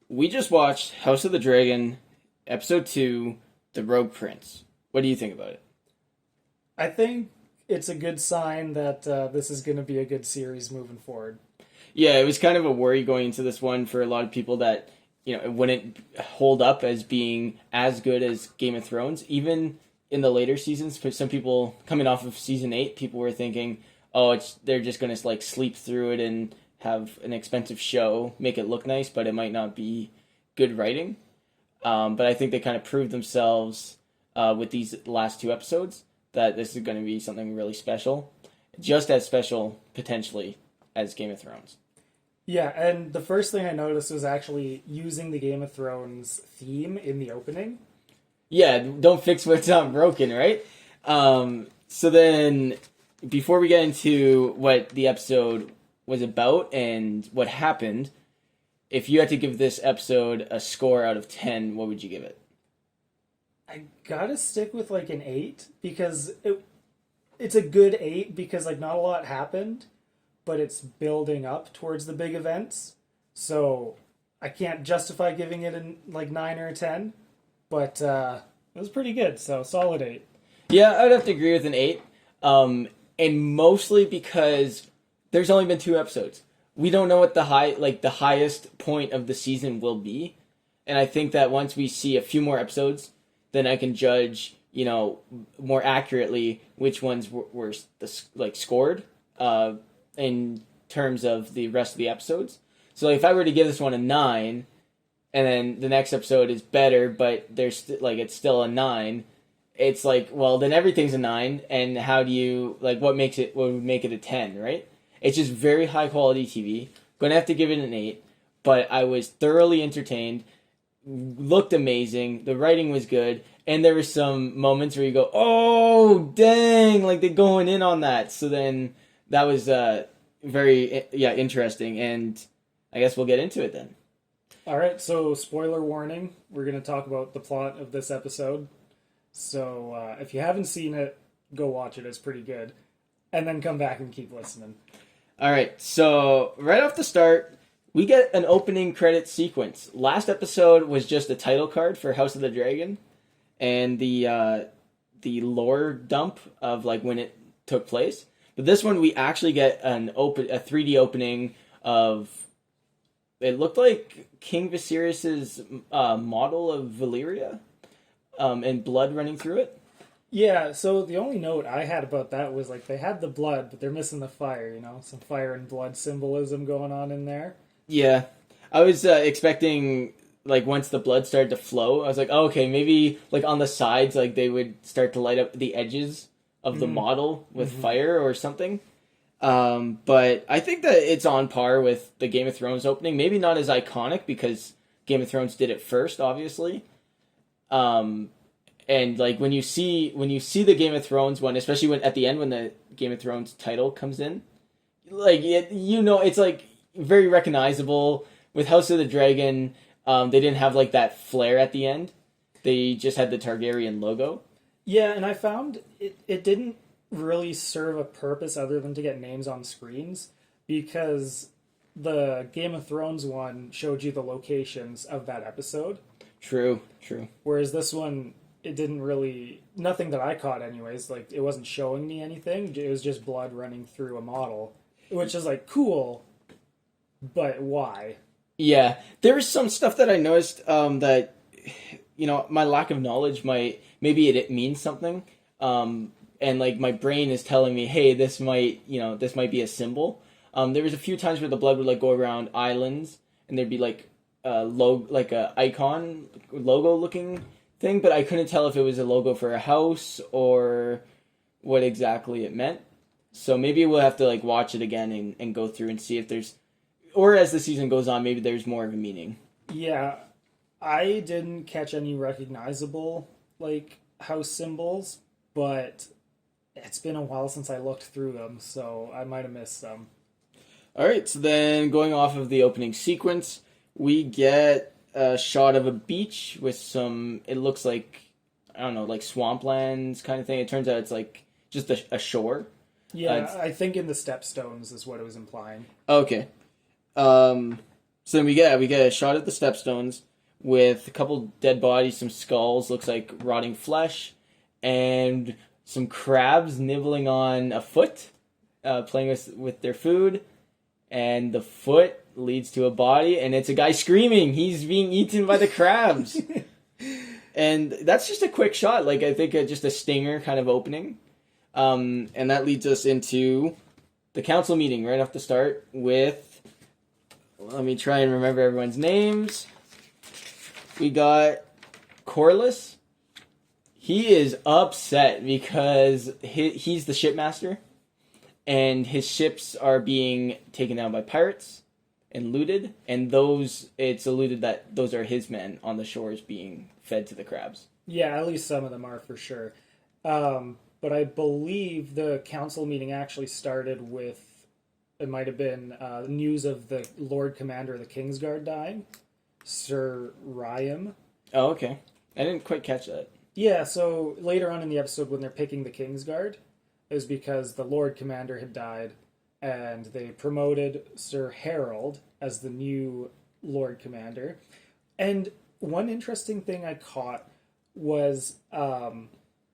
We just watched House of the Dragon, Episode 2, The Rogue Prince. What do you think about it? I think it's a good sign that this is going to be a good series moving forward. Yeah, it was kind of a worry going into this one for a lot of people that, it wouldn't hold up as being as good as Game of Thrones. Even in the later seasons, for some people coming off of season 8, people were thinking, oh, they're just going to like sleep through it and have an expensive show, make it look nice, but it might not be good writing. But I think they kind of proved themselves with these last two episodes that this is going to be something really special, just as special potentially as Game of Thrones. Yeah, and the first thing I noticed was actually using the Game of Thrones theme in the opening. Yeah, don't fix what's not broken, right? So then, before we get into what the episode was about and what happened, if you had to give this episode a score out of 10, what would you give it? I gotta stick with like an 8 because it's a good 8 because like not a lot happened, but it's building up towards the big events. So I can't justify giving it a like 9 or a 10, but it was pretty good. So solid 8. Yeah, I'd have to agree with an 8. And mostly because there's only been two episodes. We don't know what the highest point of the season will be. And I think that once we see a few more episodes, then I can judge, more accurately which ones were scored in terms of the rest of the episodes. So if I were to give this one a 9, and then the next episode is better, but it's still a 9, it's like, well, then everything's a 9, and how do you, what would make it a 10, right? It's just very high quality TV. Gonna have to give it an 8, but I was thoroughly entertained, looked amazing, the writing was good, and there were some moments where you go, oh, dang, like they're going in on that. So then that was very, interesting, and I guess we'll get into it then. All right, so spoiler warning, we're going to talk about the plot of this episode. So if you haven't seen it, go watch it. It's pretty good. And then come back and keep listening. All right, so right off the start, we get an opening credit sequence. Last episode was just a title card for House of the Dragon and the lore dump of when it took place. But this one we actually get a 3D opening of, it looked like King Viserys's model of Valyria, and blood running through it. Yeah, so the only note I had about that was they had the blood, but they're missing the fire, some fire and blood symbolism going on in there. Yeah. I was expecting, once the blood started to flow, I was like, oh, okay, maybe, on the sides, they would start to light up the edges of the model with fire or something. But I think that it's on par with the Game of Thrones opening. Maybe not as iconic because Game of Thrones did it first, obviously. And when you see the Game of Thrones one, especially when at the end when the Game of Thrones title comes in, it's very recognizable. With House of the Dragon, they didn't have that flare at the end. They just had the Targaryen logo. Yeah, and I found it didn't really serve a purpose other than to get names on screens because the Game of Thrones one showed you the locations of that episode. True. Whereas this one, it didn't really, nothing that I caught anyways, it wasn't showing me anything. It was just blood running through a model, which is cool, but why? Yeah, there was some stuff that I noticed that, my lack of knowledge maybe it means something. And my brain is telling me, hey, this might be a symbol. There was a few times where the blood would go around islands and there'd be a icon logo looking thing, but I couldn't tell if it was a logo for a house or what exactly it meant. So maybe we'll have to watch it again and go through and see if there's, or as the season goes on, maybe there's more of a meaning. Yeah, I didn't catch any recognizable house symbols, but it's been a while since I looked through them, so I might have missed some. All right, so then going off of the opening sequence, we get a shot of a beach with some, it looks like, I don't know, swamplands kind of thing. It turns out it's just a shore. Yeah, I think in the stepstones is what it was implying. Okay. So then we get a shot at the stepstones with a couple dead bodies, some skulls, looks like rotting flesh, and some crabs nibbling on a foot, playing with their food, and the foot leads to a body, and it's a guy screaming. He's being eaten by the crabs. And that's just a quick shot, like I think just a stinger kind of opening. And that leads us into the council meeting right off the start with, let me try and remember everyone's names. We got Corlys. He is upset because he's the shipmaster, and his ships are being taken down by pirates and looted, and it's alluded that those are his men on the shores being fed to the crabs. Yeah, at least some of them are for sure. But I believe the council meeting actually started with, it might have been news of the Lord Commander of the Kingsguard dying, Sir Ryam. Oh, okay. I didn't quite catch that. Yeah, so later on in the episode when they're picking the Kingsguard, it was because the Lord Commander had died, and they promoted Sir Harold as the new Lord Commander. And one interesting thing I caught was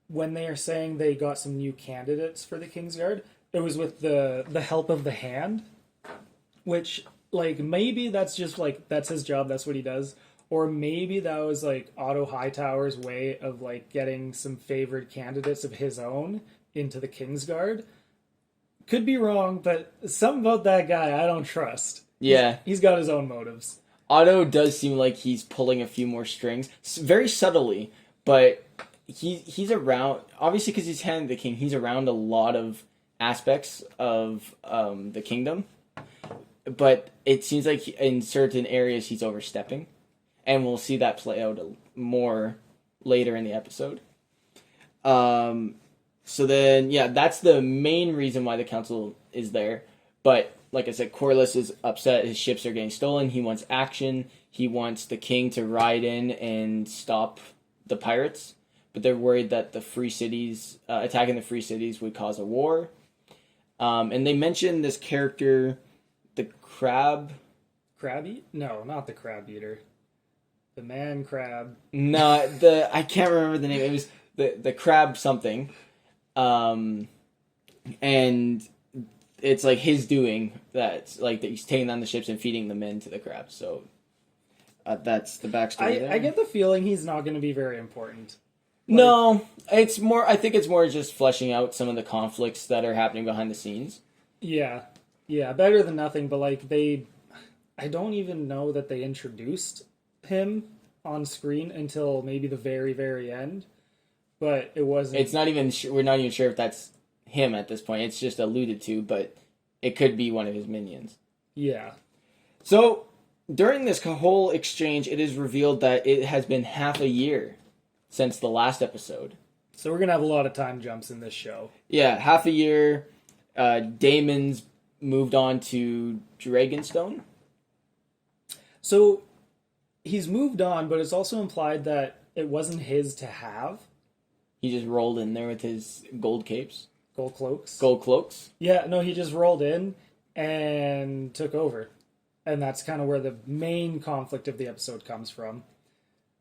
when they are saying they got some new candidates for the Kingsguard, it was with the help of the Hand, which, like, maybe that's just, like, that's his job, that's what he does. Or maybe that was, like, Otto Hightower's way of, like, getting some favored candidates of his own into the Kingsguard. Could be wrong, but something about that guy I don't trust. Yeah. He's got his own motives. Otto does seem like he's pulling a few more strings, very subtly, but he's around, obviously because he's Hand of the King, he's around a lot of aspects of the kingdom, but it seems like in certain areas he's overstepping, and we'll see that play out more later in the episode. So then, yeah, that's the main reason why the council is there. But, like I said, Corlys is upset. His ships are getting stolen. He wants action. He wants the king to ride in and stop the pirates. But they're worried that the free cities, attacking the free cities would cause a war. And they mentioned this character, the crab. Crabby? No, not the crab eater. The man crab. No, I can't remember the name. It was the crab something. And it's like his doing that he's taking on the ships and feeding the men to the crabs. So that's the backstory there. I get the feeling he's not going to be very important. No, it's more. I think it's more just fleshing out some of the conflicts that are happening behind the scenes. Yeah, better than nothing. But like I don't even know that they introduced him on screen until maybe the very, very end. But it wasn't. It's not even. We're not even sure if that's him at this point. It's just alluded to, but it could be one of his minions. Yeah. So during this whole exchange, it is revealed that it has been half a year since the last episode. So we're gonna have a lot of time jumps in this show. Yeah, half a year. Damon's moved on to Dragonstone. So he's moved on, but it's also implied that it wasn't his to have. He just rolled in there with his gold capes. Gold cloaks. Gold cloaks? Yeah, no, he just rolled in and took over. And that's kind of where the main conflict of the episode comes from.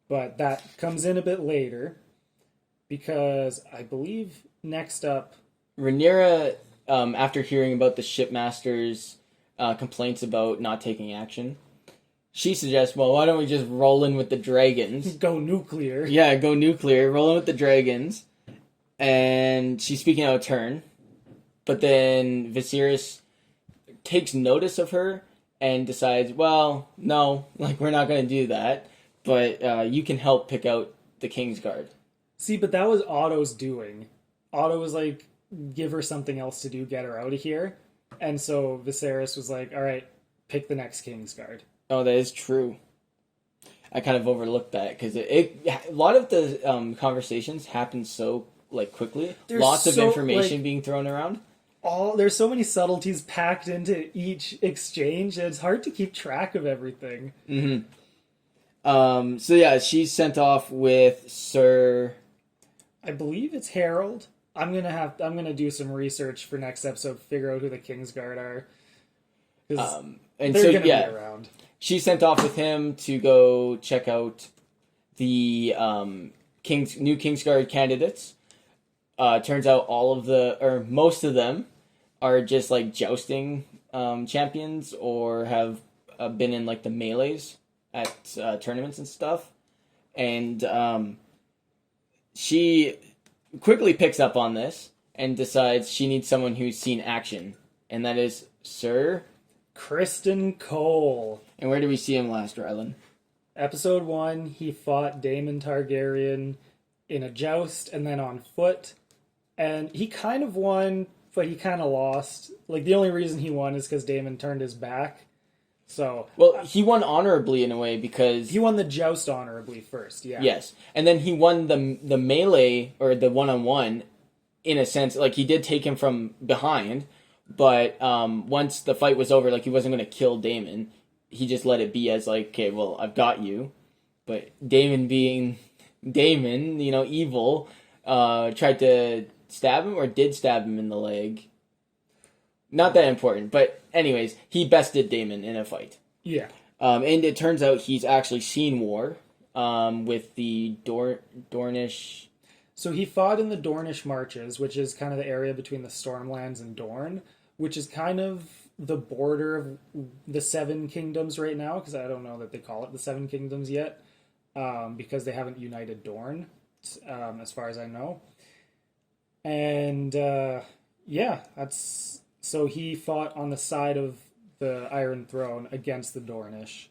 But that comes in a bit later, because I believe next up... Rhaenyra, after hearing about the shipmaster's complaints about not taking action, she suggests, well, why don't we just roll in with the dragons? Go nuclear. Yeah, go nuclear, roll in with the dragons. And she's speaking out of turn. But then Viserys takes notice of her and decides, well, no, like, we're not going to do that. But you can help pick out the Kingsguard. See, but that was Otto's doing. Otto was like, give her something else to do, get her out of here. And so Viserys was like, all right, pick the next Kingsguard. Oh, that is true. I kind of overlooked that because a lot of the conversations happen so like quickly. There's Lots of so, information like, being thrown around. There's so many subtleties packed into each exchange, and it's hard to keep track of everything. Mm-hmm. So yeah, she's sent off with Sir. I believe it's Harold. I'm gonna do some research for next episode, figure out who the Kingsguard are. And they're so gonna yeah, be around. she's sent off with him to go check out the new Kingsguard candidates. Turns out most of them are just like jousting champions or have been in like the melees at tournaments and stuff. And she quickly picks up on this and decides she needs someone who's seen action, and that is Sir Kristen Cole. And where did we see him last, Rylan? Episode 1, he fought Daemon Targaryen in a joust and then on foot. And he kind of won, but he kind of lost. Like, the only reason he won is because Daemon turned his back. So... Well, he won honorably in a way because... He won the joust honorably first, yeah. Yes. And then he won the melee, or the one-on-one, in a sense. Like, he did take him from behind, but once the fight was over, like, he wasn't going to kill Daemon. He just let it be as, like, okay, well, I've got you. But Daemon being Daemon, evil, tried to stab him, or did stab him in the leg. Not that important, but anyways, he bested Daemon in a fight. Yeah. And it turns out he's actually seen war with the Dornish... So he fought in the Dornish Marches, which is kind of the area between the Stormlands and Dorne, which is kind of the border of the Seven Kingdoms right now, because I don't know that they call it the Seven Kingdoms yet, because they haven't united Dorne, as far as I know. And, that's... So he fought on the side of the Iron Throne against the Dornish.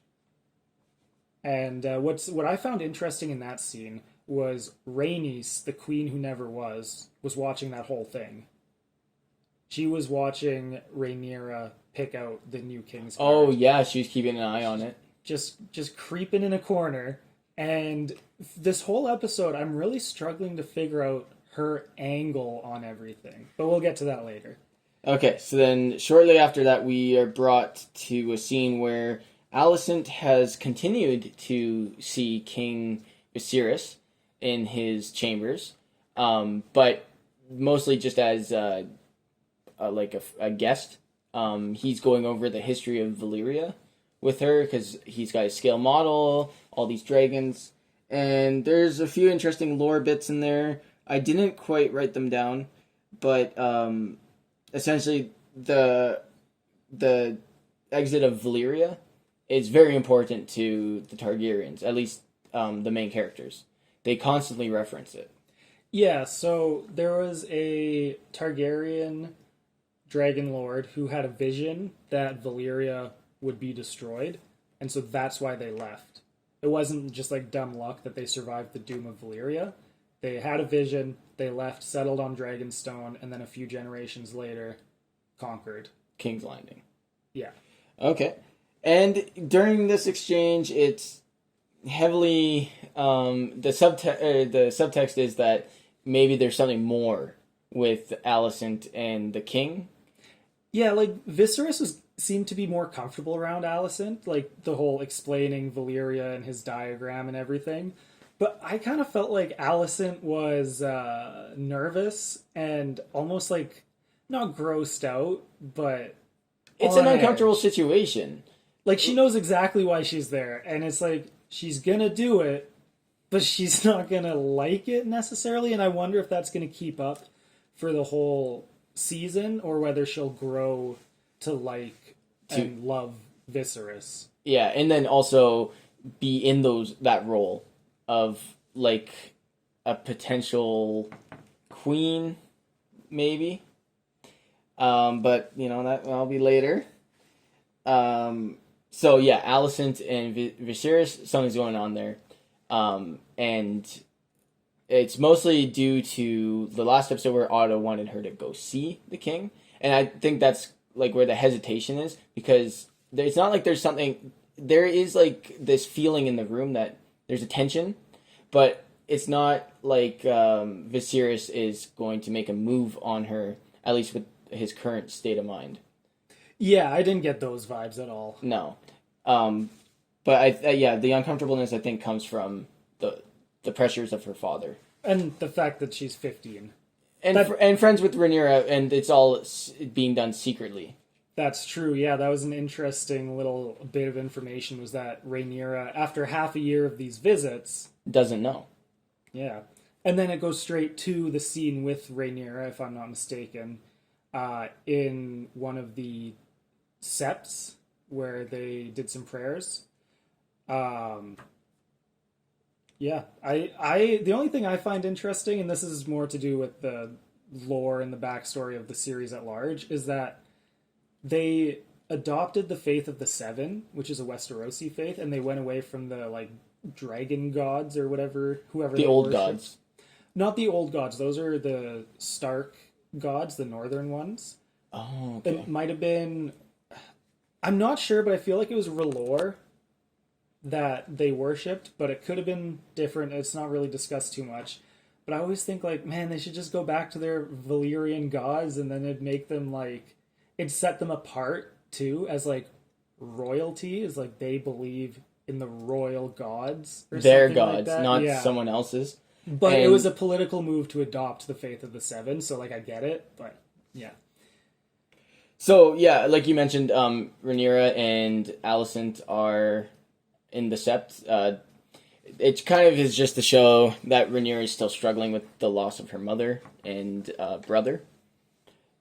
And what I found interesting in that scene was Rhaenys, the queen who never was watching that whole thing. She was watching Rhaenyra pick out the new Kingsguard. Oh, yeah, she was keeping an eye on it. Just creeping in a corner. And this whole episode, I'm really struggling to figure out her angle on everything. But we'll get to that later. Okay, so then shortly after that, we are brought to a scene where Alicent has continued to see King Viserys in his chambers, but mostly just as a guest. He's going over the history of Valyria with her because he's got a scale model, all these dragons, and there's a few interesting lore bits in there. I didn't quite write them down, but essentially the exit of Valyria is very important to the Targaryens, at least the main characters. They constantly reference it. Yeah, so there was a Targaryen dragon lord who had a vision that Valyria would be destroyed, and so that's why they left. It wasn't just like dumb luck that they survived the doom of Valyria. They had a vision, they left, settled on Dragonstone, and then a few generations later, conquered. King's Landing. Yeah. Okay. And during this exchange, it's heavily... the subtext is that maybe there's something more with Alicent and the king. Yeah, like, Viserys seemed to be more comfortable around Alicent, like, the whole explaining Valyria and his diagram and everything. But I kind of felt like Alicent was nervous and almost, like, not grossed out, but... It's an uncomfortable situation. Like, she knows exactly why she's there, and it's like, she's gonna do it, but she's not gonna like it necessarily, and I wonder if that's gonna keep up for the whole season, or whether she'll grow to like and love Viserys. Yeah, and then also be in that role of, like, a potential queen, maybe. But, that'll be later. So, yeah, Alicent and Viserys, something's going on there. And it's mostly due to the last episode where Otto wanted her to go see the king. And I think that's, like, where the hesitation is, because it's not like there's something... There is, like, this feeling in the room that there's a tension, but it's not like Viserys is going to make a move on her, at least with his current state of mind. Yeah, I didn't get those vibes at all. No. But the uncomfortableness, I think, comes from the pressures of her father. And the fact that she's 15. And friends with Rhaenyra, and it's all being done secretly. That's true. Yeah, that was an interesting little bit of information. Was that Rhaenyra, after half a year of these visits, Doesn't know. yeah, and then it goes straight to the scene with Rhaenyra, if I'm not mistaken, in one of the septs where they did some prayers. Um, yeah, the only thing I find interesting, and this is more to do with the lore and the backstory of the series at large, is that they adopted the faith of the Seven, which is a Westerosi faith, and they went away from the like dragon gods or whatever, whoever The they old worship. gods. Not the old gods; those are the Stark gods, the northern ones. Oh, okay. It might have been. I'm not sure, but I feel like it was R'hllor that they worshipped, but it could have been different. It's not really discussed too much. But I always think like, man, they should just go back to their Valyrian gods, and then it'd make them like, it'd set them apart too as like royalty. Is like they believe in the royal gods or Their something like gods, that. not Yeah. someone else's. But it And- was a political move to adopt the faith of the Seven, so like I get it, but yeah. So yeah, like you mentioned, Rhaenyra and Alicent are in the Sept. It kind of is just to show that Rhaenyra is still struggling with the loss of her mother and brother,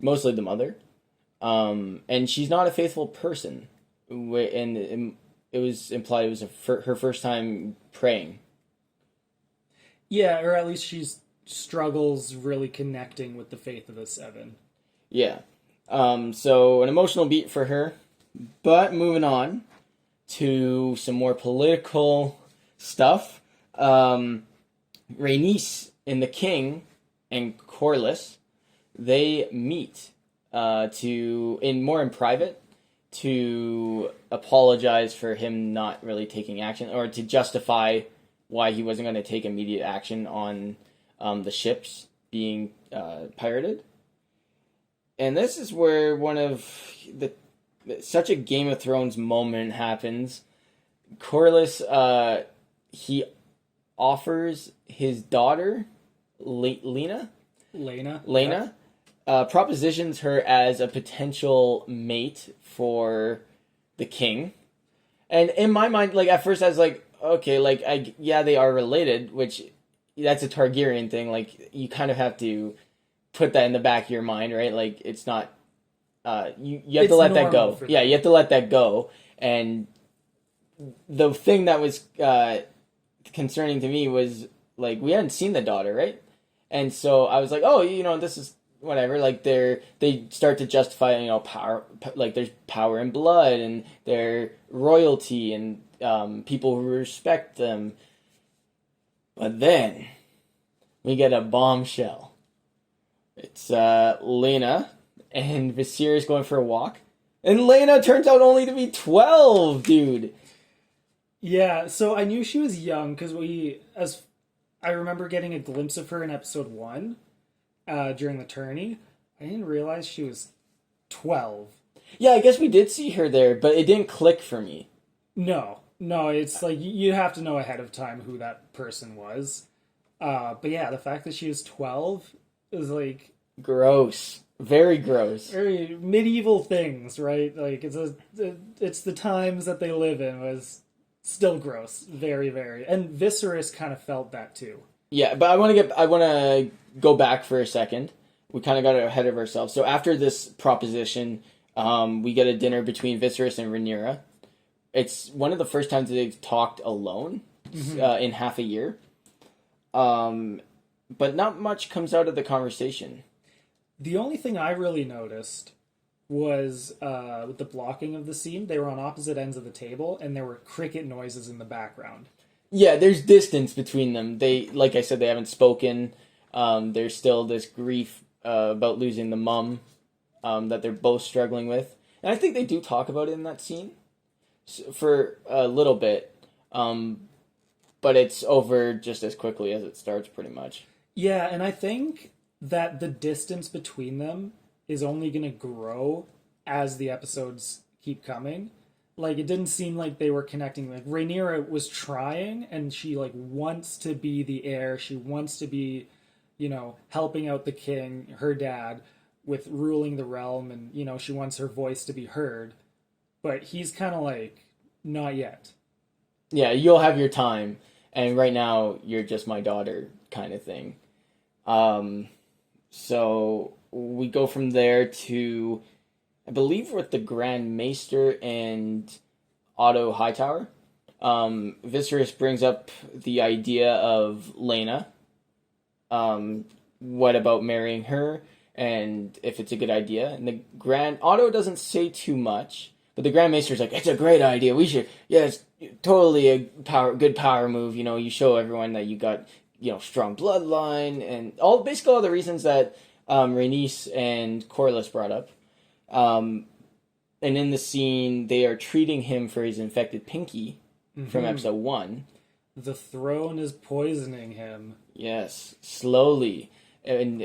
mostly the mother, and she's not a faithful person. And it was implied it was her first time praying. Yeah, or at least she struggles really connecting with the faith of the Seven. Yeah. So an emotional beat for her. But moving on to some more political stuff. Rhaenys and the king and Corlys, they meet in private to apologize for him not really taking action, or to justify why he wasn't going to take immediate action on the ships being pirated. And this is where one of such a Game of Thrones moment happens. Corlys, he offers his daughter, Lena, propositions her as a potential mate for the king. And in my mind, like at first I was like, okay, like they are related, which that's a Targaryen thing. Like you kind of have to put that in the back of your mind, right? Like it's not you have to let that go. Yeah, you have to let that go. And the thing that was concerning to me was like we hadn't seen the daughter, right? And so I was like, oh, this is whatever. Like they start to justify, power, like there's power in blood and their royalty and people who respect them. But then we get a bombshell. It's Lena and Viserys going for a walk. And Lena turns out only to be 12, dude. Yeah, so I knew she was young because as I remember getting a glimpse of her in episode 1 during the tourney. I didn't realize she was 12. Yeah, I guess we did see her there, but it didn't click for me. No, it's like you have to know ahead of time who that person was. But yeah, the fact that she was 12 is like gross. Very gross. Very medieval things, right? Like it's the times that they live in was still gross. Very, very. And Viserys kind of felt that too. Yeah, but I want to go back for a second. We kind of got ahead of ourselves. So after this proposition, we get a dinner between Viserys and Rhaenyra. It's one of the first times they've talked alone in half a year. But not much comes out of the conversation. The only thing I really noticed was with the blocking of the scene. They were on opposite ends of the table, and there were cricket noises in the background. Yeah, there's distance between them. They, like I said, they haven't spoken. There's still this grief about losing the mum that they're both struggling with. And I think they do talk about it in that scene for a little bit. But it's over just as quickly as it starts, pretty much. Yeah, and I think that the distance between them is only going to grow as the episodes keep coming. Like, it didn't seem like they were connecting. Like, Rhaenyra was trying, and she, like, wants to be the heir. She wants to be, helping out the king, her dad. with ruling the realm, and she wants her voice to be heard. But he's kind of like, not yet. Yeah, you'll have your time, and right now you're just my daughter kind of thing. So we go from there to, I believe, with the Grand Maester and Otto Hightower. Viserys brings up the idea of Lena. What about marrying her, and if it's a good idea? And the Otto doesn't say too much, but the Grand Maester's like, it's a great idea. We should, yeah, it's totally a good power move. You show everyone that you got, strong bloodline, and basically all the reasons that Rhaenys and Corlys brought up. And in the scene, they are treating him for his infected pinky from episode 1. The throne is poisoning him. Yes, slowly, and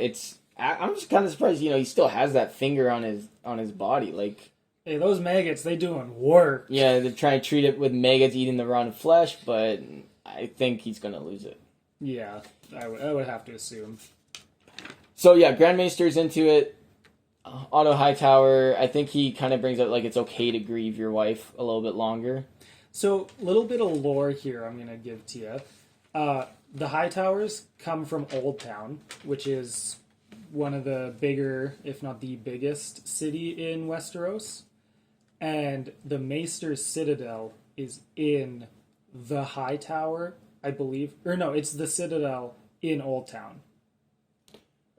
I'm just kind of surprised. He still has that finger on his body. Like, hey, those maggots, they doing work. Yeah, they're trying to treat it with maggots eating the rotten flesh, but I think he's gonna lose it. Yeah, I would have to assume. So yeah, Grand Maester's into it. Otto Hightower, I think he kind of brings up like it's okay to grieve your wife a little bit longer. So, a little bit of lore here I'm going to give to you. The Hightowers come from Old Town, which is one of the bigger, if not the biggest, city in Westeros. And the Maester's Citadel is in the Hightower, I believe. Or no, it's the Citadel in Old Town.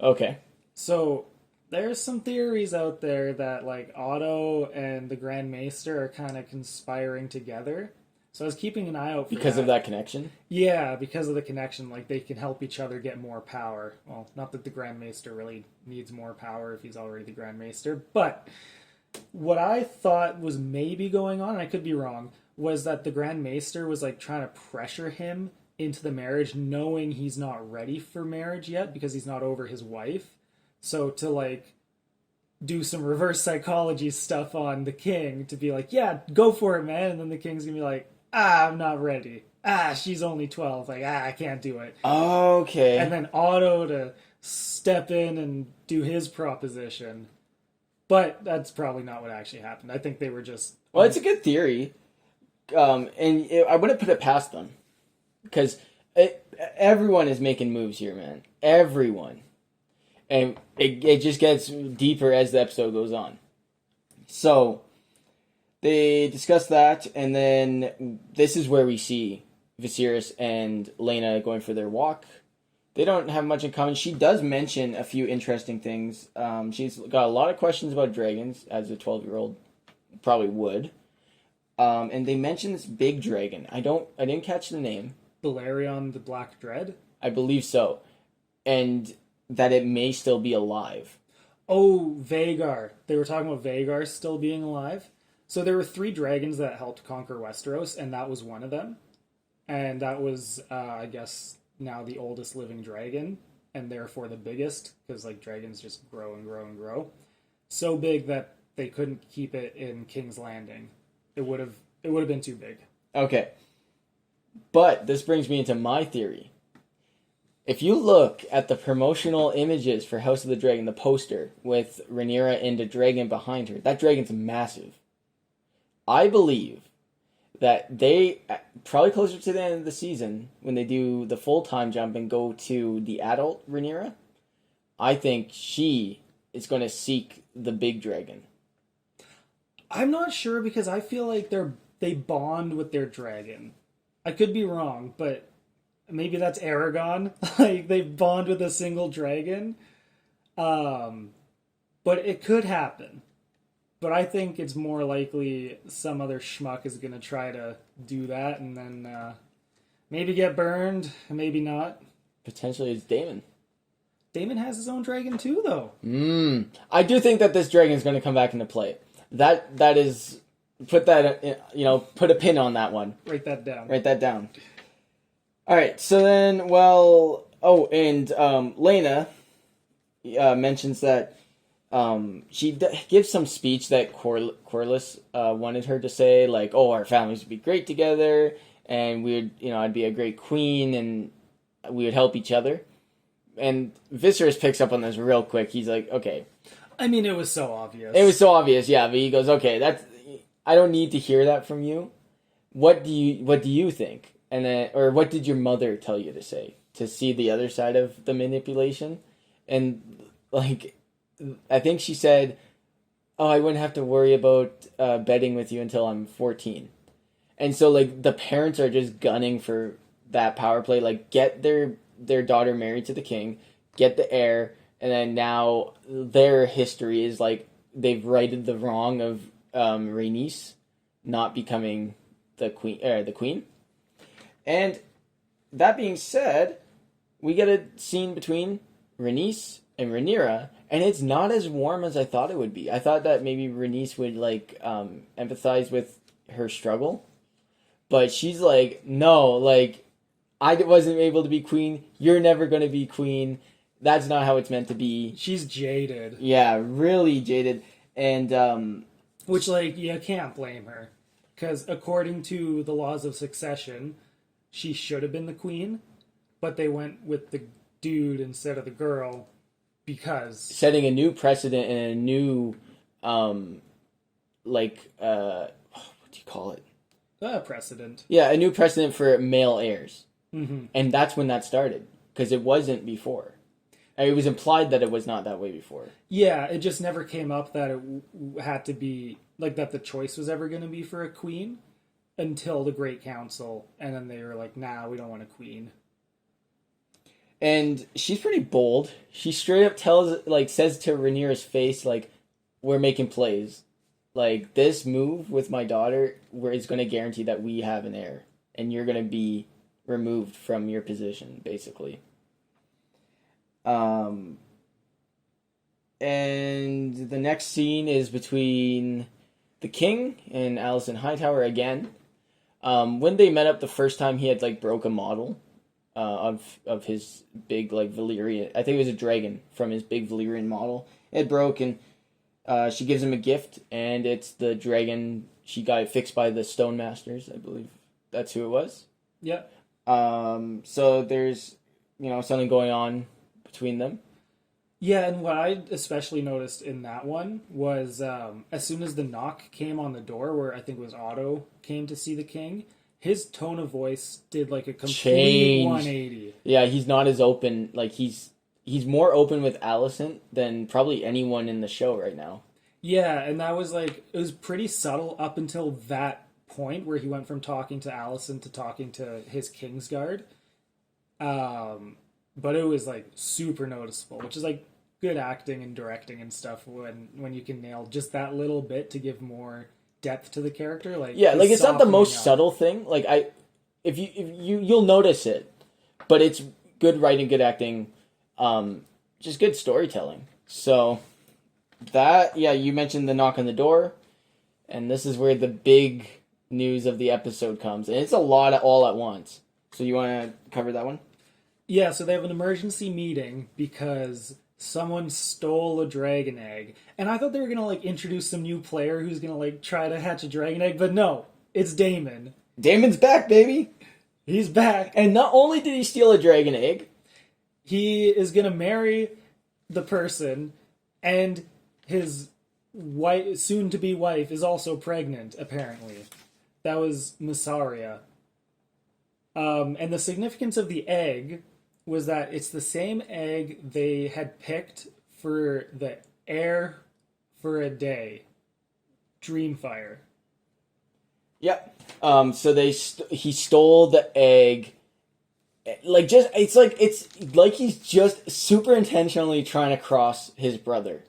Okay. So, there's some theories out there that like Otto and the Grand Maester are kind of conspiring together. So I was keeping an eye out for because of that connection. Yeah, because of the connection, like they can help each other get more power. Well, not that the Grand Maester really needs more power if he's already the Grand Maester, but what I thought was maybe going on, and I could be wrong, was that the Grand Maester was like trying to pressure him into the marriage, knowing he's not ready for marriage yet because he's not over his wife. So to like do some reverse psychology stuff on the king to be like, yeah, go for it, man. And then the king's gonna be like, I'm not ready. She's only 12. Like, I can't do it. Okay. And then Otto to step in and do his proposition. But that's probably not what actually happened. I think they were just... Well, it's a good theory. I wouldn't put it past them. Because everyone is making moves here, man. Everyone. And it just gets deeper as the episode goes on. So, they discuss that, and then this is where we see Viserys and Lena going for their walk. They don't have much in common. She does mention a few interesting things. She's got a lot of questions about dragons, as a 12-year-old probably would. And they mention this big dragon. I didn't catch the name. Valyria the Black Dread? I believe so. And that it may still be alive. Oh, Vhagar. They were talking about Vhagar still being alive. So there were 3 dragons that helped conquer Westeros, and that was one of them. And that was, I guess, now the oldest living dragon, and therefore the biggest, because like dragons just grow and grow and grow. So big that they couldn't keep it in King's Landing. It would have been too big. Okay. But this brings me into my theory. If you look at the promotional images for House of the Dragon, the poster with Rhaenyra and a dragon behind her, that dragon's massive. I believe that they, probably closer to the end of the season, when they do the full time jump and go to the adult Rhaenyra, I think she is going to seek the big dragon. I'm not sure because I feel like they bond with their dragon. I could be wrong, but maybe that's Aragon. Like they bond with a single dragon. But it could happen. But I think it's more likely some other schmuck is going to try to do that and then maybe get burned, maybe not. Potentially it's Daemon. Daemon has his own dragon too, though. I do think that this dragon is going to come back into play. That is... Put that, put a pin on that one. Write that down. Write that down. All right, so then, Lena mentions that she gives some speech that Corlys wanted her to say, like, our families would be great together, and we would, I'd be a great queen, and we would help each other. And Viserys picks up on this real quick. He's like, okay. I mean, it was so obvious. It was so obvious, yeah. But he goes, okay, I don't need to hear that from you. What do you think? And then, or what did your mother tell you to say? To see the other side of the manipulation? And, like, I think she said, oh, I wouldn't have to worry about betting with you until I'm 14. And so, like, the parents are just gunning for that power play. Like, get their daughter married to the king, get the heir, and then now their history is, like, they've righted the wrong of Rhaenys not becoming the queen. And that being said, we get a scene between Rhaenys and Rhaenyra, and it's not as warm as I thought it would be. I thought that maybe Rhaenys would, like, empathize with her struggle, but she's like, no, like, I wasn't able to be queen. You're never going to be queen. That's not how it's meant to be. She's jaded. Yeah, really jaded. And, which, like, you can't blame her. Because according to the laws of succession, she should have been the queen, but they went with the dude instead of the girl because... setting a new precedent and a new, what do you call it? Precedent. Yeah, a new precedent for male heirs. Mm-hmm. And that's when that started, because it wasn't before. It was implied that it was not that way before. Yeah, it just never came up that it had to be, like, that the choice was ever going to be for a queen until the Great Council, and then they were like, nah, we don't want a queen. And she's pretty bold. She straight up says to Rhaenyra's face, like, we're making plays. Like, this move with my daughter is going to guarantee that we have an heir, and you're going to be removed from your position, basically. And the next scene is between the king and Alicent Hightower again. When they met up the first time, he had, like, broke a model of his big, like, Valyria. I think it was a dragon from his big Valyrian model. It broke, and she gives him a gift, and it's the dragon. She got it fixed by the Stone Masters, I believe. That's who it was. Yeah. So there's, something going on between them. Yeah, and what I especially noticed in that one was as soon as the knock came on the door, where I think it was Otto came to see the king, his tone of voice did, like, a complete 180. Yeah, he's not as open. Like, he's more open with Alicent than probably anyone in the show right now. Yeah, and that was, like, it was pretty subtle up until that point where he went from talking to Alicent to talking to his Kingsguard. But it was, like, super noticeable, which is, like, good acting and directing and stuff when you can nail just that little bit to give more depth to the character. Like, yeah, like, it's not the most subtle thing. Like, if you'll notice it, but it's good writing, good acting, just good storytelling. So that, yeah, you mentioned the knock on the door, and this is where the big news of the episode comes, and it's a lot all at once. So you want to cover that one? Yeah, so they have an emergency meeting because someone stole a dragon egg. And I thought they were going to, like, introduce some new player who's going to, like, try to hatch a dragon egg, but no, it's Daemon. Daemon's back, baby! He's back. And not only did he steal a dragon egg, he is going to marry the person, and his wife, soon-to-be wife is also pregnant, apparently. That was Massaria. And the significance of the egg was that it's the same egg they had picked for the heir for a day, Dreamfire. Yep. So he stole the egg. Like, it's like he's just super intentionally trying to cross his brother.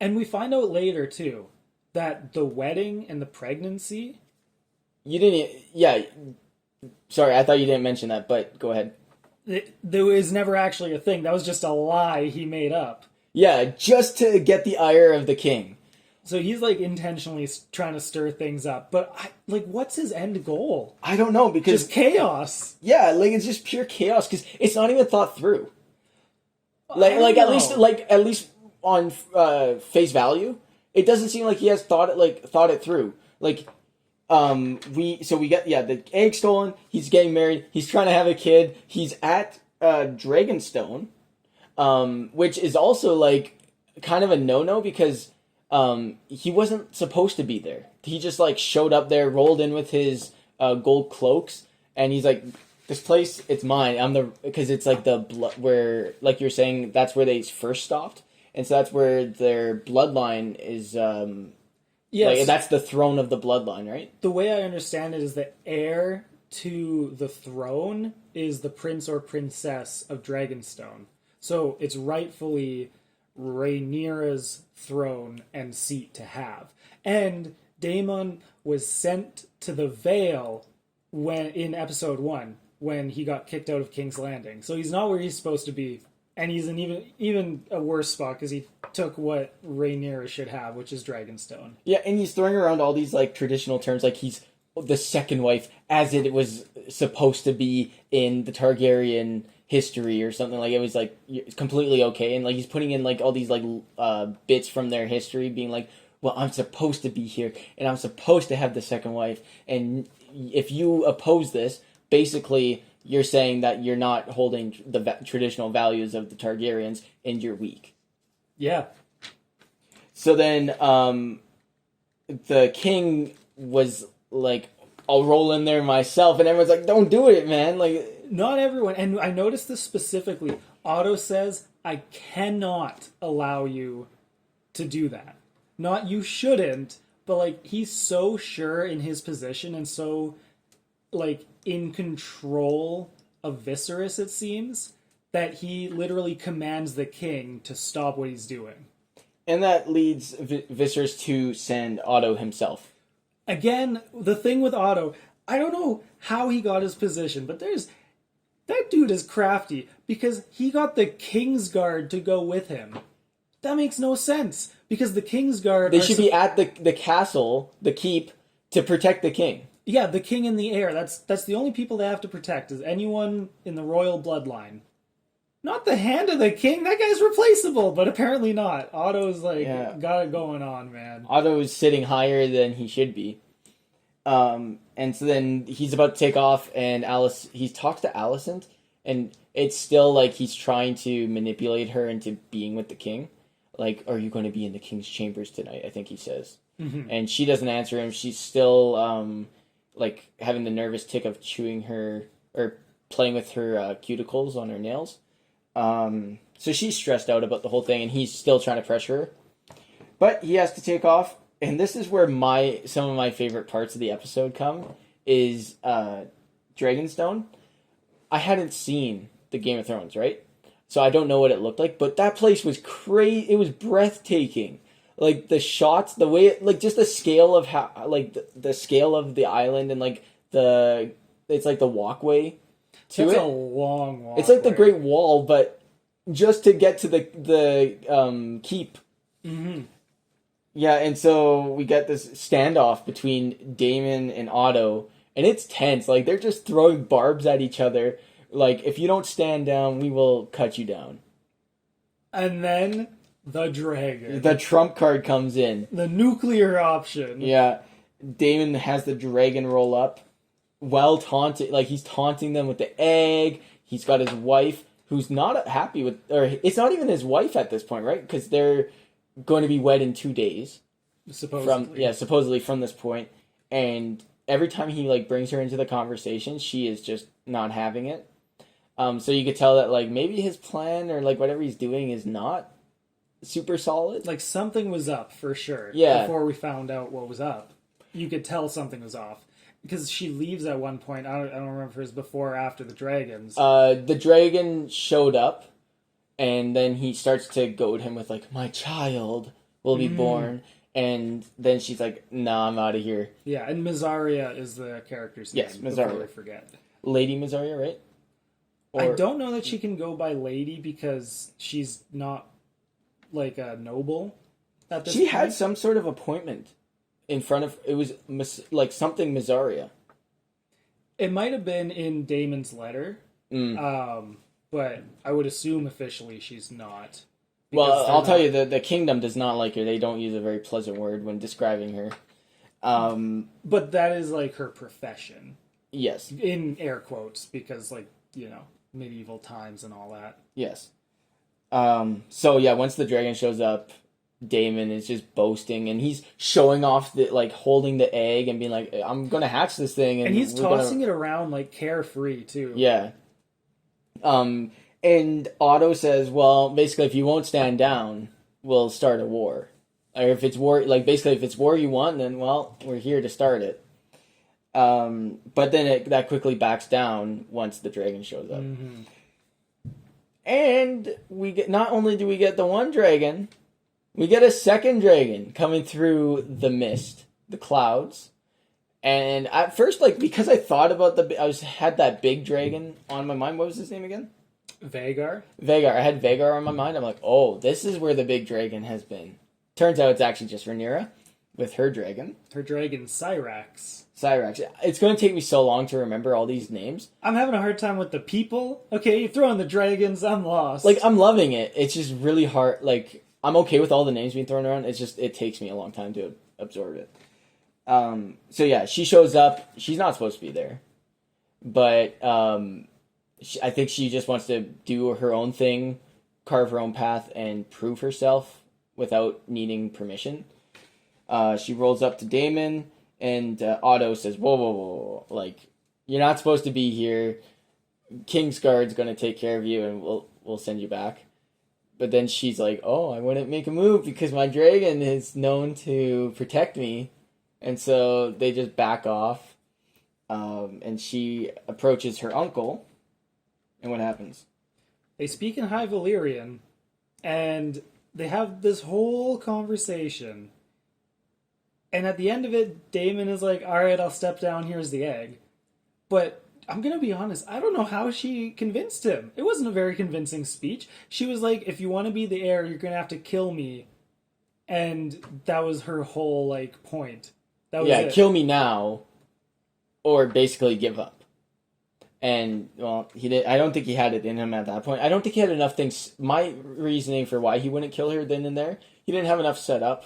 And we find out later too that the wedding and the pregnancy. You didn't. Yeah. Sorry, I thought you didn't mention that, but go ahead. There was never actually a thing. That was just a lie he made up. Yeah, just to get the ire of the king. So he's, like, intentionally trying to stir things up. But, what's his end goal? I don't know, because... just chaos. Yeah, like, it's just pure chaos, because it's not even thought through. At least on face value, it doesn't seem like he has thought it through. Like, we get, the egg stolen, he's getting married, he's trying to have a kid, he's at Dragonstone, which is also, like, kind of a no-no because he wasn't supposed to be there. He just like showed up there, rolled in with his gold cloaks, and he's like, "This place, it's mine. I'm the," because it's like the where, like you're saying, that's where they first stopped, and so that's where their bloodline is. Yes. Like, that's the throne of the bloodline, right? The way I understand it is the heir to the throne is the prince or princess of Dragonstone. So it's rightfully Rhaenyra's throne and seat to have. And Daemon was sent to the Vale when in episode 1 when he got kicked out of King's Landing. So he's not where he's supposed to be. And he's in even a worse spot because he took what Rhaenyra should have, which is Dragonstone. Yeah, and he's throwing around all these like traditional terms, like he's the second wife, as it was supposed to be in the Targaryen history or something. Like it was like completely okay, and like he's putting in like all these like bits from their history, being like, "Well, I'm supposed to be here, and I'm supposed to have the second wife, and if you oppose this, basically." You're saying that you're not holding the traditional values of the Targaryens and you're weak. Yeah. So then the king was like, I'll roll in there myself. And everyone's like, don't do it, man. Like, not everyone. And I noticed this specifically. Otto says, I cannot allow you to do that. Not you shouldn't, but like he's so sure in his position and so like in control of Viserys, it seems, that he literally commands the king to stop what he's doing. And that leads Viserys to send Otto himself. Again, the thing with Otto, I don't know how he got his position, but that dude is crafty because he got the Kingsguard to go with him. That makes no sense because the Kingsguard... They should be at the castle, the keep, to protect the king. Yeah, the king in the air. That's the only people they have to protect is anyone in the royal bloodline. Not the hand of the king. That guy's replaceable, but apparently not. Otto's like got it going on, man. Otto is sitting higher than he should be. And so then he's about to take off, and he talks to Alicent, and it's still like he's trying to manipulate her into being with the king. Like, are you going to be in the king's chambers tonight? I think he says. Mm-hmm. And she doesn't answer him. She's still like having the nervous tick of chewing her or playing with her cuticles on her nails. So she's stressed out about the whole thing, and he's still trying to pressure her. But he has to take off, and this is where some of my favorite parts of the episode come, is Dragonstone. I hadn't seen the Game of Thrones, right? So I don't know what it looked like, but that place was crazy. It was breathtaking. Like, the shots, the way it, like, just the scale of how, like, the scale of the island and, like, it's like the walkway to That's it. a long walkway. It's like the Great Wall, but just to get to the keep. Mm-hmm. Yeah, and so we get this standoff between Daemon and Otto, and it's tense. Like, they're just throwing barbs at each other. Like, if you don't stand down, we will cut you down. And then the dragon. The trump card comes in. The nuclear option. Yeah. Daemon has the dragon roll up while taunting. Like, he's taunting them with the egg. He's got his wife, who's not happy with... Or it's not even his wife at this point, right? Because they're going to be wed in 2 days. Supposedly. Supposedly from this point. And every time he, like, brings her into the conversation, she is just not having it. So you could tell that, like, maybe his plan or, like, whatever he's doing is not super solid. Like, something was up, for sure. Yeah. Before we found out what was up. You could tell something was off. Because she leaves at one point. I don't remember if it was before or after the dragons. The dragon showed up, and then he starts to goad him with, like, my child will be born. And then she's like, nah, I'm out of here. Yeah, and Mysaria is the character's name. Yes, Mysaria. Before I forget. Lady Mysaria, right? I don't know that she can go by lady because she's not, like, a noble at this point. She had some sort of appointment in front of... It was, like, something Mysaria. It might have been in Daemon's letter, but I would assume officially she's not. Well, I'll tell you, the kingdom does not like her. They don't use a very pleasant word when describing her. But that is, like, her profession. Yes. In air quotes, because, like, you know, medieval times and all that. Yes. So yeah, once the dragon shows up, Damon is just boasting, and he's showing off the like holding the egg and being like, "I'm gonna hatch this thing," And he's tossing it around like carefree too. Yeah. And Otto says, "Well, basically, if you won't stand down, we'll start a war. Or if it's war, like basically, if it's war you want, then well, we're here to start it." But then that quickly backs down once the dragon shows up. Mm-hmm. And we get not only do we get the one dragon, we get a second dragon coming through the mist, the clouds. And at first, like because I thought about had that big dragon on my mind. What was his name again? Vagar. Vagar. I had Vagar on my mind. I'm like, oh, this is where the big dragon has been. Turns out it's actually just Rhaenyra with her dragon. Her dragon, Cyrax. Cyrax. It's going to take me so long to remember all these names. I'm having a hard time with the people. Okay, you throw in the dragons, I'm lost. Like, I'm loving it. It's just really hard. Like, I'm okay with all the names being thrown around. It's just, it takes me a long time to absorb it. So yeah, she shows up. She's not supposed to be there. But I think she just wants to do her own thing, carve her own path, and prove herself without needing permission. She rolls up to Daemon, and Otto says, whoa, whoa, whoa, like, you're not supposed to be here. Kingsguard's going to take care of you, and we'll send you back. But then she's like, oh, I wouldn't make a move because my dragon is known to protect me. And so they just back off. And she approaches her uncle. And what happens? They speak in High Valyrian, and they have this whole conversation. And at the end of it, Daemon is like, all right, I'll step down, here's the egg. But I'm going to be honest, I don't know how she convinced him. It wasn't a very convincing speech. She was like, if you want to be the heir, you're going to have to kill me. And that was her whole, like, point. That was it. Kill me now, or basically give up. And, well, he did. I don't think he had it in him at that point. I don't think he had enough things. My reasoning for why he wouldn't kill her then and there, he didn't have enough set up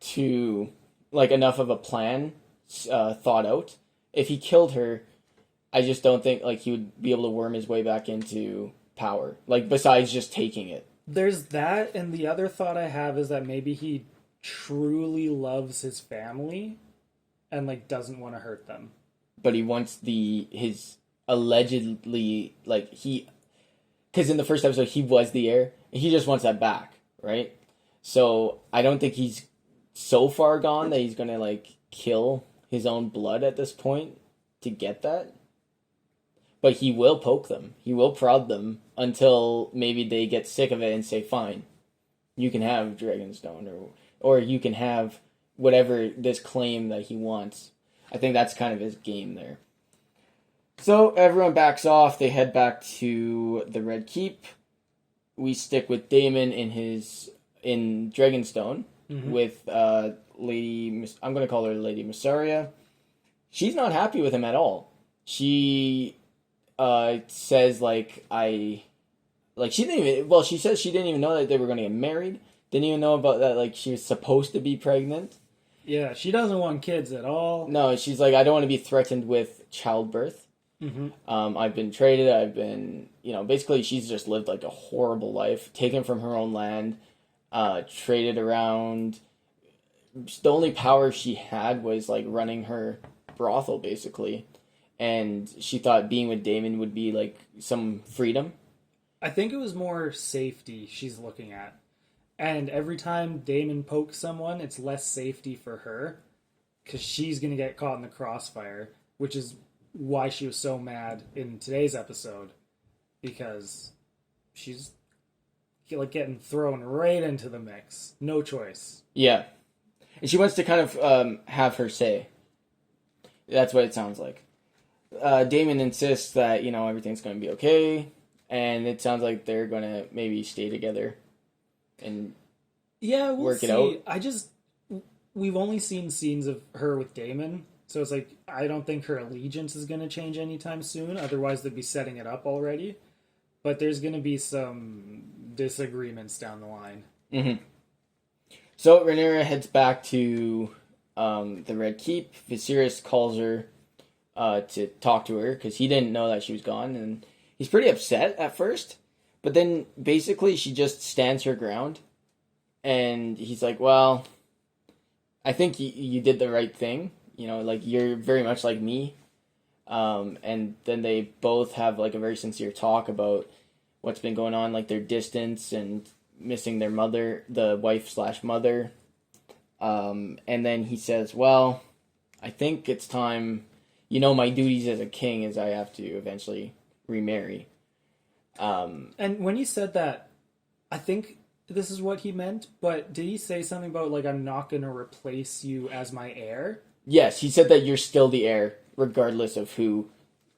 to, like, enough of a plan thought out. If he killed her, I just don't think, like, he would be able to worm his way back into power. Like, besides just taking it. There's that, and the other thought I have is that maybe he truly loves his family and, like, doesn't want to hurt them. But he wants his allegedly, like, because in the first episode he was the heir, and he just wants that back, right? So I don't think he's so far gone that he's gonna, like, kill his own blood at this point to get that. But he will poke them. He will prod them until maybe they get sick of it and say, fine, you can have Dragonstone, or you can have whatever this claim that he wants. I think that's kind of his game there. So everyone backs off. They head back to the Red Keep. We stick with Daemon in Dragonstone with Lady. I'm going to call her Lady Mysaria. She's not happy with him at all. She says she didn't even. Well, she says she didn't even know that they were going to get married. Didn't even know about that. Like, she was supposed to be pregnant. Yeah, she doesn't want kids at all. No, she's like, I don't want to be threatened with childbirth. Mm-hmm. I've been traded. I've been, basically she's just lived like a horrible life, taken from her own land, traded around. The only power she had was like running her brothel, basically. And she thought being with Daemon would be like some freedom. I think it was more safety she's looking at. And every time Daemon pokes someone, it's less safety for her. Because she's going to get caught in the crossfire. Which is why she was so mad in today's episode. Because she's like getting thrown right into the mix. No choice. Yeah. And she wants to kind of have her say. That's what it sounds like. Daemon insists that, everything's going to be okay. And it sounds like they're going to maybe stay together. And we'll work see. it out. We've only seen scenes of her with Daemon, so it's like I don't think her allegiance is going to change anytime soon. Otherwise, they'd be setting it up already. But there's going to be some disagreements down the line. Mm-hmm. So Rhaenyra heads back to the Red Keep. Viserys calls her to talk to her because he didn't know that she was gone, and he's pretty upset at first. But then basically she just stands her ground, and he's like, "Well, I think you did the right thing. You know, like you're very much like me." And then they both have like a very sincere talk about what's been going on, like their distance and missing their mother, the wife slash mother. And then he says, "Well, I think it's time. You know, my duties as a king is I have to eventually remarry." And when he said that, I think this is what he meant, but did he say something about, like, I'm not going to replace you as my heir? Yes, he said that you're still the heir, regardless of who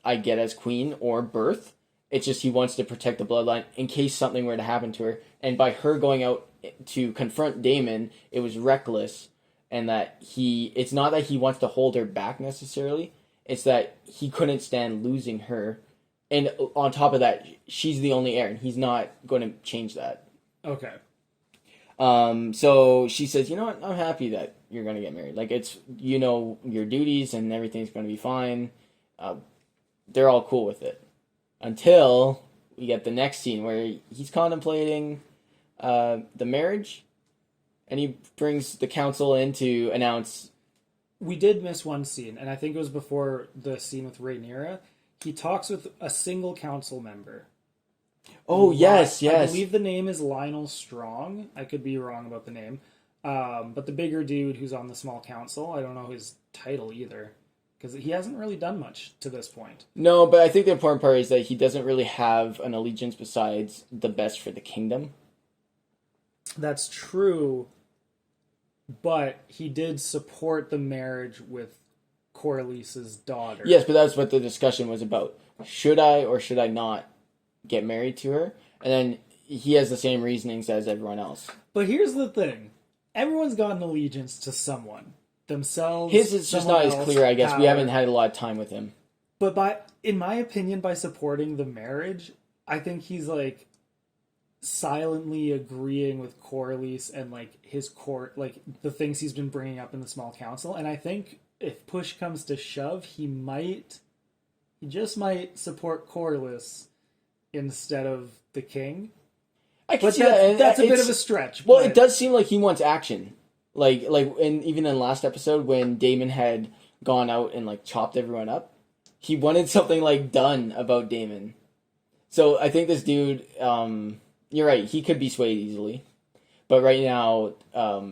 I get as queen or birth. It's just he wants to protect the bloodline in case something were to happen to her. And by her going out to confront Daemon, it was reckless, and that it's not that he wants to hold her back necessarily, it's that he couldn't stand losing her. And on top of that, she's the only heir, and he's not going to change that. Okay. So she says, "You know what? I'm happy that you're going to get married. Like, it's, you know, your duties and everything's going to be fine." They're all cool with it. Until we get the next scene where he's contemplating the marriage, and he brings the council in to announce. We did miss one scene, and I think it was before the scene with Rhaenyra. He talks with a single council member. Oh, yes. I believe the name is Lionel Strong. I could be wrong about the name. But the bigger dude who's on the small council, I don't know his title either. Because he hasn't really done much to this point. No, but I think the important part is that he doesn't really have an allegiance besides the best for the kingdom. That's true. But he did support the marriage with Corlys's daughter. Yes, but that's what the discussion was about. Should I or should I not get married to her? And then he has the same reasonings as everyone else. But here's the thing. Everyone's got an allegiance to someone. Themselves. His is just not as clear, I guess. Power. We haven't had a lot of time with him. But in my opinion, by supporting the marriage, I think he's like silently agreeing with Corlys and like his court, like the things he's been bringing up in the small council. And I think if push comes to shove, he just might support Corlys instead of the king. I can But see that. that's a bit of a stretch. Well, but it does seem like he wants action. Like, and even in the last episode when Daemon had gone out and like chopped everyone up, he wanted something like done about Daemon. So I think this dude, you're right, he could be swayed easily, but right now,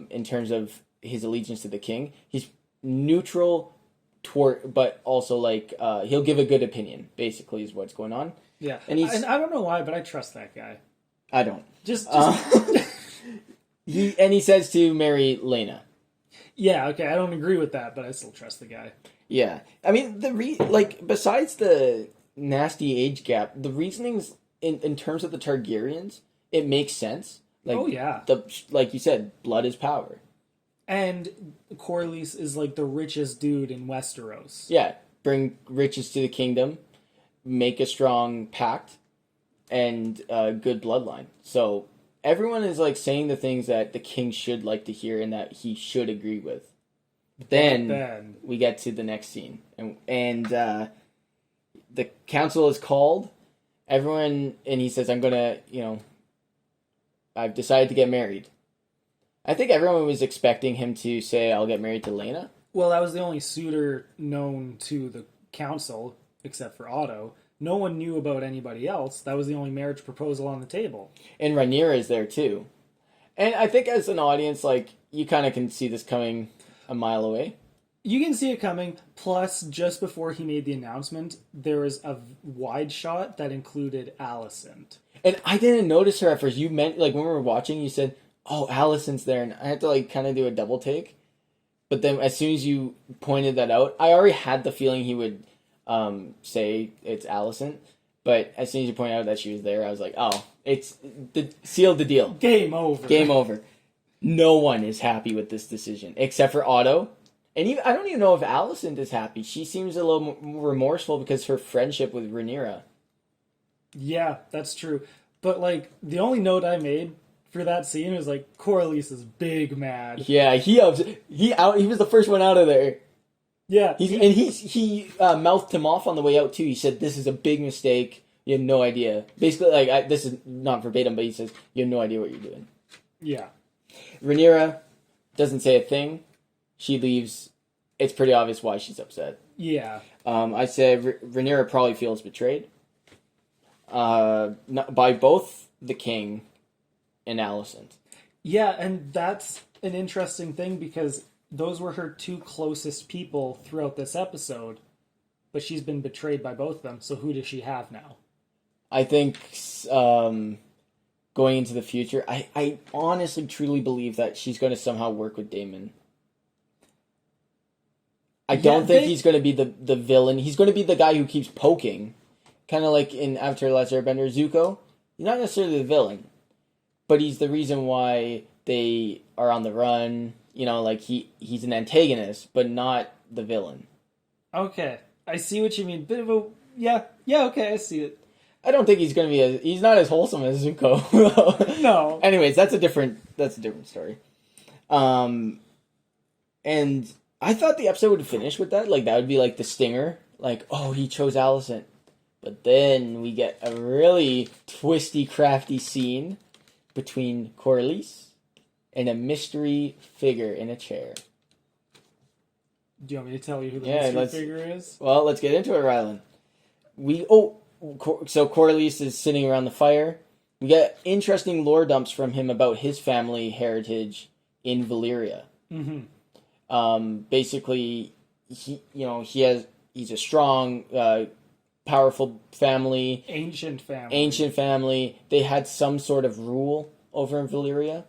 in terms of his allegiance to the king, he's neutral toward, but also like he'll give a good opinion. Basically, is what's going on. Yeah, and I don't know why, but I trust that guy. I don't. Just he says to marry Lena. Yeah, okay, I don't agree with that, but I still trust the guy. Yeah, I mean besides the nasty age gap, the reasonings in terms of the Targaryens, it makes sense. Like, oh yeah, like you said, blood is power, and Corlys is like the richest dude in Westeros. Yeah, bring riches to the kingdom, make a strong pact, and a good bloodline. So everyone is like saying the things that the king should like to hear and that he should agree with. Then we get to the next scene, and the council is called. Everyone, and he says, "I'm gonna, I've decided to get married." I think everyone was expecting him to say, "I'll get married to Lena." Well, that was the only suitor known to the council, except for Otto. No one knew about anybody else. That was the only marriage proposal on the table. And Rhaenyra is there too. And I think as an audience, like, you kind of can see this coming a mile away. You can see it coming. Plus, just before he made the announcement, there was a wide shot that included Alicent. And I didn't notice her at first. You meant, like, when we were watching, you said, "Oh, Alicent's there." And I had to, like, kind of do a double take. But then as soon as you pointed that out, I already had the feeling he would say it's Alicent. But as soon as you pointed out that she was there, I was like, oh, it's sealed the deal. Game over. Game over. No one is happy with this decision, except for Otto. And even, I don't even know if Alicent is happy. She seems a little more remorseful because her friendship with Rhaenyra. Yeah, that's true. But, like, the only note I made for that scene was, like, Corlys is big mad. Yeah, he was the first one out of there. Yeah. He mouthed him off on the way out, too. He said, "This is a big mistake. You have no idea. Basically, like, this is not verbatim, but he says, you have no idea what you're doing. Yeah. Rhaenyra doesn't say a thing. She leaves. It's pretty obvious why she's upset. Yeah. I said Rhaenyra probably feels betrayed. By both the king and Alicent. Yeah, and that's an interesting thing because those were her two closest people throughout this episode, but she's been betrayed by both of them, so who does she have now? I think going into the future, I honestly truly believe that she's going to somehow work with Daemon. I don't think he's going to be the villain. He's going to be the guy who keeps poking. Kind of like in Avatar: The Last Airbender, Zuko. He's not necessarily the villain, but he's the reason why they are on the run. You know, like he's an antagonist, but not the villain. Okay, I see what you mean. Bit of a yeah, okay, I see it. I don't think he's going to be he's not as wholesome as Zuko. No. Anyways, that's a different story. And I thought the episode would finish with that. Like, that would be like the stinger. Like, oh, he chose Alicent. But then we get a really twisty, crafty scene between Corlys and a mystery figure in a chair. Do you want me to tell you who the mystery figure is? Well, let's get into it, Rylan. So Corlys is sitting around the fire. We get interesting lore dumps from him about his family heritage in Valyria. Mm-hmm. Basically, he's a strong, powerful family. Ancient family. They had some sort of rule over in Valyria.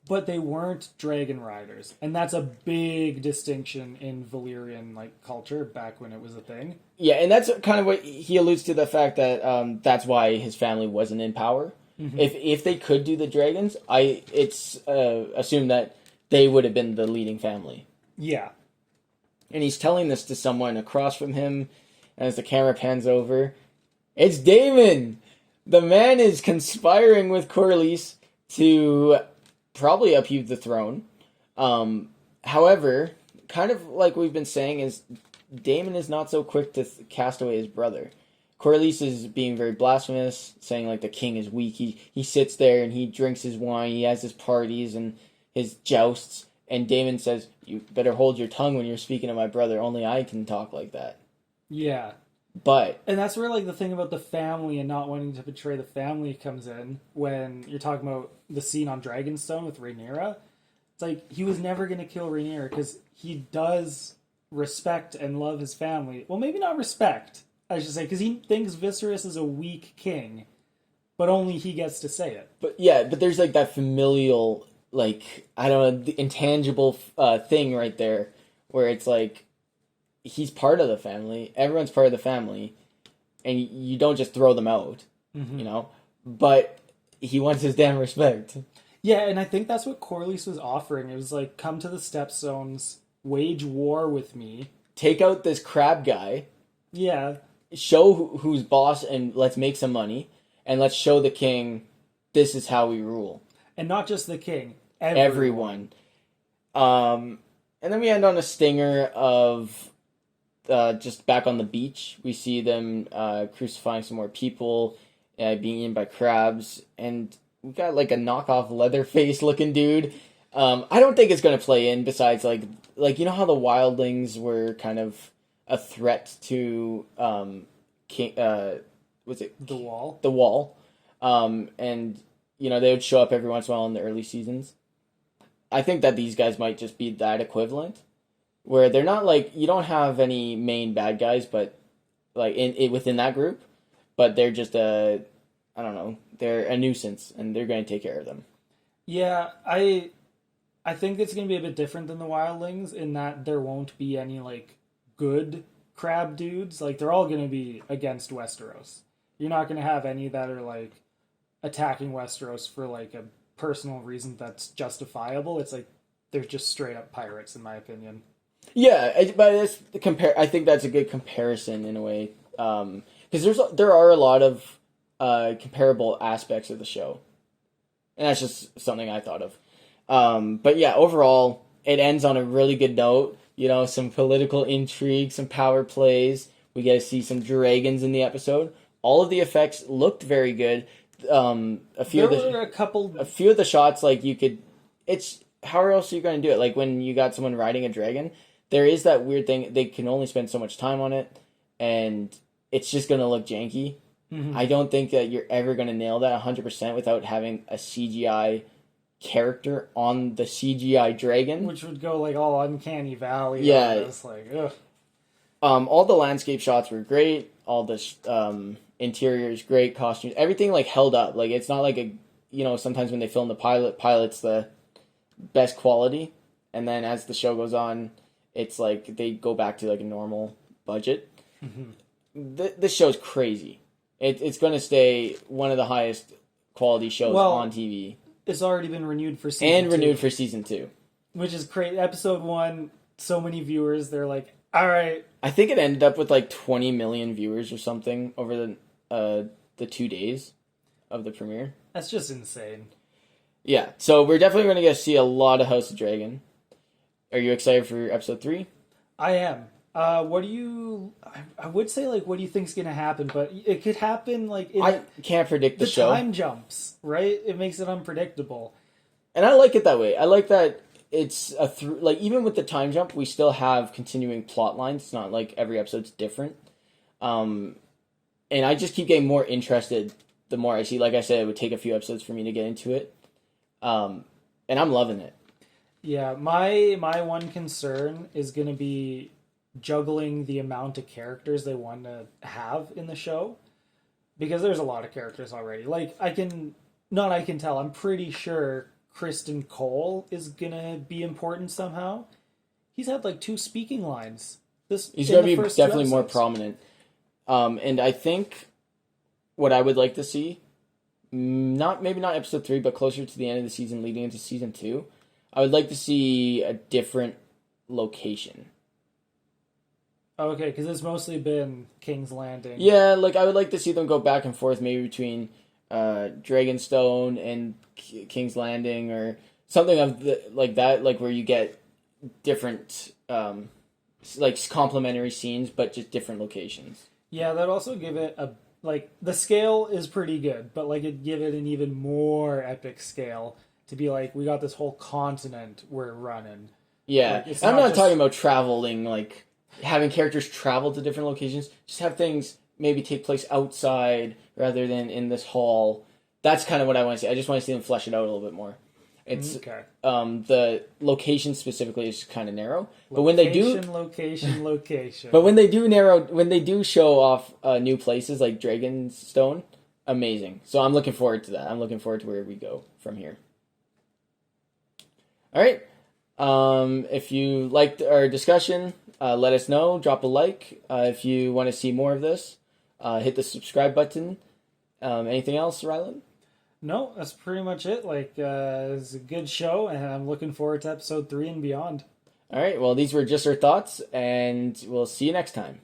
But they weren't dragon riders. And that's a big distinction in Valyrian culture back when it was a thing. Yeah, and that's kind of what he alludes to, the fact that that's why his family wasn't in power. Mm-hmm. If they could do the dragons, it's assumed that they would have been the leading family. Yeah. And he's telling this to someone across from him, and as the camera pans over, it's Daemon! The man is conspiring with Corlys to probably upheave the throne. However, kind of like we've been saying, is Daemon is not so quick to cast away his brother. Corlys is being very blasphemous, saying like the king is weak. He sits there and he drinks his wine, he has his parties and his jousts, and Daemon says, you better hold your tongue when you're speaking to my brother, only I can talk like that. Yeah. And that's where the thing about the family and not wanting to betray the family comes in when you're talking about the scene on Dragonstone with Rhaenyra. It's like he was never going to kill Rhaenyra because he does respect and love his family. Well, maybe not respect, I should say, because he thinks Viserys is a weak king, but only he gets to say it. But there's that familial, I don't know, the intangible thing right there where it's he's part of the family. Everyone's part of the family. And you don't just throw them out, But he wants his damn respect. Yeah, and I think that's what Corlys was offering. It was come to the Stepstones, wage war with me. Take out this crab guy. Yeah. Show who's boss and let's make some money. And let's show the king this is how we rule. And not just the king. Everyone. And then we end on a stinger of just back on the beach. We see them crucifying some more people, being eaten by crabs, and we got a knockoff Leatherface looking dude. I don't think it's going to play in besides you know how the wildlings were kind of a threat to King, was it the Wall? The Wall. And they would show up every once in a while in the early seasons. I think that these guys might just be that equivalent, where they're not you don't have any main bad guys, but within that group, but they're just I don't know, they're a nuisance, and they're going to take care of them. Yeah, I think it's going to be a bit different than the wildlings in that there won't be any good crab dudes. They're all going to be against Westeros. You're not going to have any that are attacking Westeros for a personal reason that's justifiable. It's they're just straight up pirates, in my opinion. Yeah, but I think that's a good comparison in a way, because there are a lot of comparable aspects of the show, and that's just something I thought of. But yeah, overall, it ends on a really good note. Some political intrigue, some power plays. We get to see some dragons in the episode. All of the effects looked very good. A few There of the were a couple. a few of the shots, like you could, it's how else are you going to do it? Like when you got someone riding a dragon, there is that weird thing. They can only spend so much time on it, and it's just going to look janky. Mhm. I don't think that you're ever going to nail that 100% without having a CGI character on the CGI dragon. Which would go like all uncanny valley. Yeah. It's like, ugh. All the landscape shots were great. All the interiors, great costumes, everything like held up. Like it's not like sometimes when they film the pilot's the best quality, and then as the show goes on, it's like they go back to like a normal budget. This show's crazy. It's going to stay one of the highest quality shows on TV. It's already been renewed for season 2. And renewed for season 2. Which is great. Episode 1, so many viewers, they're like, all right. I think it ended up with like 20 million viewers or something over the 2 days of the premiere. That's just insane. Yeah, so we're definitely going to get to see a lot of House of Dragon. Are you excited for episode 3? I am. What do you... I would say, like, what do you think's going to happen? But it could happen, like... I can't predict the show. The time jumps, right? It makes it unpredictable. And I like it that way. I like that it's like, even with the time jump, we still have continuing plot lines. It's not like every episode's different. And I just keep getting more interested the more I see. Like I said, it would take a few episodes for me to get into it. And I'm loving it. Yeah, my one concern is going to be juggling the amount of characters they want to have in the show, because there's a lot of characters already. Like I'm pretty sure Kristen Cole is gonna be important somehow. He's had like 2 speaking lines. He's gonna be definitely more prominent. And I think what I would like to see, maybe not episode 3, but closer to the end of the season, leading into season 2, I would like to see a different location. Okay, because it's mostly been King's Landing. Yeah, like I would like to see them go back and forth, maybe between Dragonstone and King's Landing, or something like that, like where you get different like complementary scenes, but just different locations. Yeah, that'd also give it a the scale is pretty good, but like it'd give it an even more epic scale to be like, we got this whole continent we're running. Yeah, like, I'm not talking about traveling, like having characters travel to different locations. Just have things maybe take place outside rather than in this hall. That's kind of what I want to see. I just want to see them flesh it out a little bit more. It's okay. The location specifically is kind of narrow, but when they do location. But when they do show off new places like Dragonstone, amazing. So I'm looking forward to that. I'm looking forward to where we go from here. All right. If you liked our discussion, let us know. Drop a like. If you want to see more of this, hit the subscribe button. Anything else, Rylan? No, that's pretty much it. It's a good show, and I'm looking forward to episode 3 and beyond. All right. Well, these were just our thoughts, and we'll see you next time.